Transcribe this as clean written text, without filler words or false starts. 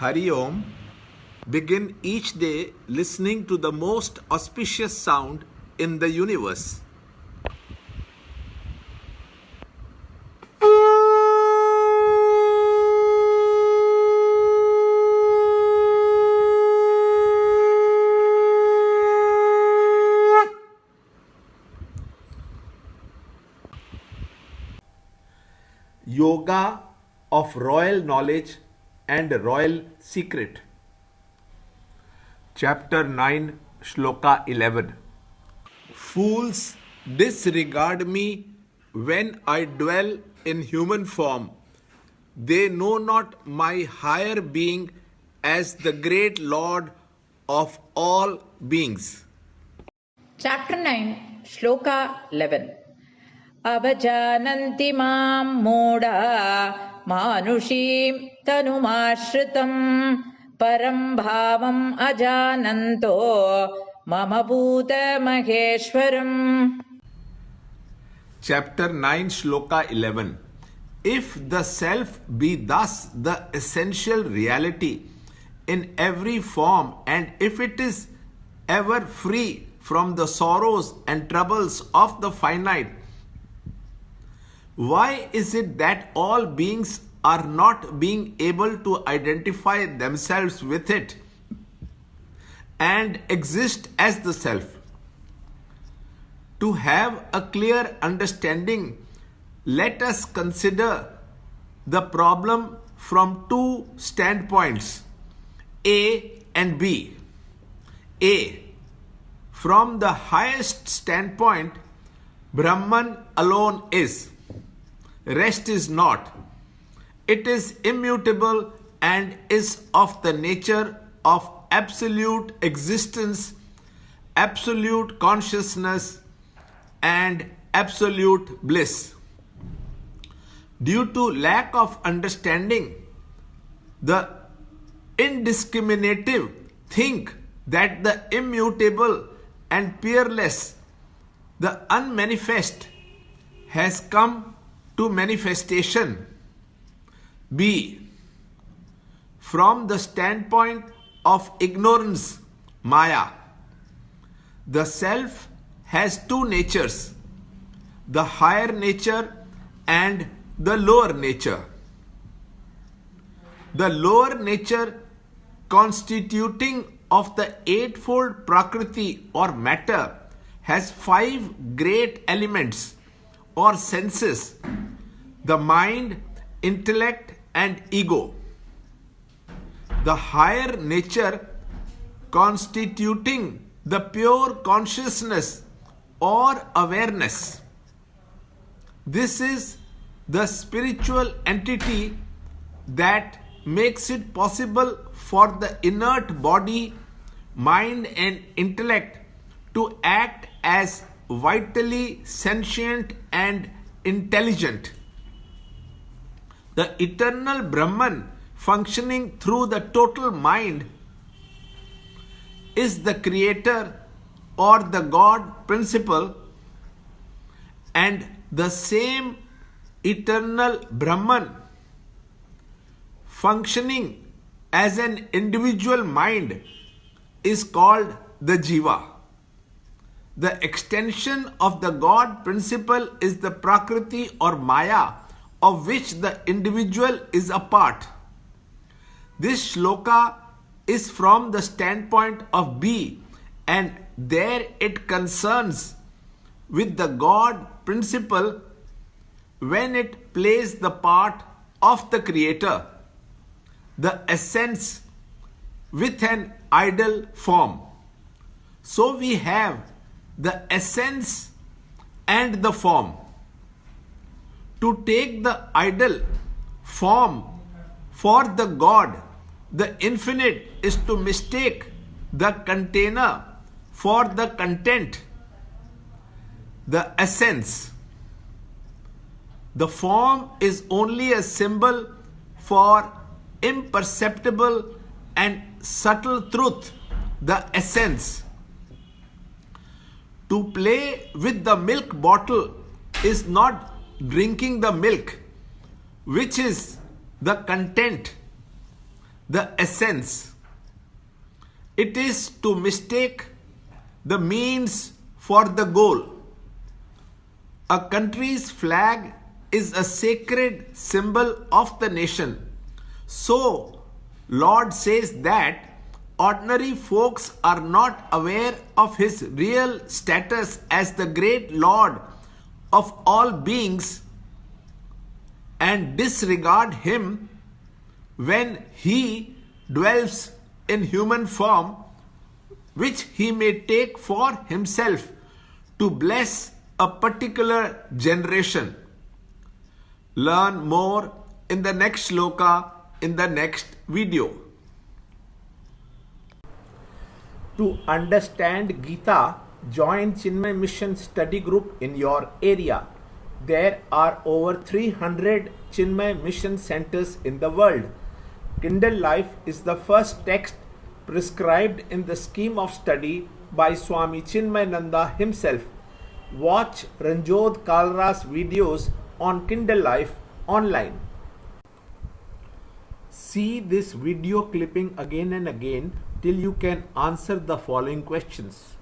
Hari Om. Begin each day listening to the most auspicious sound in the universe. Yoga of Royal Knowledge and Royal Secret. Chapter 9, Shloka 11. Fools disregard me when I dwell in human form. They know not my higher being as the great Lord of all beings. Chapter 9, Shloka 11. Avajananti mam moda manushim tanumashritam param bhavam ajananto mama bhuta maheshwaram. Chapter 9, Shloka 11. If the self be thus the essential reality in every form, and if it is ever free from the sorrows and troubles of the finite, why is it that all beings are not being able to identify themselves with it and exist as the self? To have a clear understanding, let us consider the problem from two standpoints, A and B. A. From the highest standpoint, Brahman alone is. Rest is not. It is immutable and is of the nature of absolute existence, absolute consciousness, and absolute bliss. Due to lack of understanding, the indiscriminative think that the immutable and peerless, the unmanifest, has come to manifestation. B. From the standpoint of ignorance, Maya, the self has two natures, the higher nature and the lower nature. The lower nature, constituting of the eightfold Prakriti or matter, has five great elements or senses: the mind, intellect, and ego. The higher nature, constituting the pure consciousness or awareness. This is the spiritual entity that makes it possible for the inert body, mind, and intellect to act as vitally sentient and intelligent. The eternal Brahman, functioning through the total mind, is the creator or the God principle, and the same eternal Brahman, functioning as an individual mind, is called the Jiva. The extension of the God principle is the Prakriti or Maya, of which the individual is a part. This shloka is from the standpoint of B, and there it concerns with the God principle when it plays the part of the creator, the essence, with an idol form. So we have the essence and the form. To take the idol form for the God, the infinite, is to mistake the container for the content, the essence. The form is only a symbol for imperceptible and subtle truth, the essence. To play with the milk bottle is not drinking the milk, which is the content. the essence. It is to mistake the means for the goal. A country's flag is a sacred symbol of the nation. So, Lord says that ordinary folks are not aware of his real status as the great Lord of all beings and disregard him when he dwells in human form, which he may take for himself to bless a particular generation. Learn more in the next shloka in the next video. To understand Gita, join Chinmaya Mission study group in your area. There are over 300 Chinmaya Mission centers in the world. Kindle Life is the first text prescribed in the scheme of study by Swami Chinmayananda himself. Watch Ranjod Kalra's videos on Kindle Life online. See this video clipping again and again till you can answer the following questions.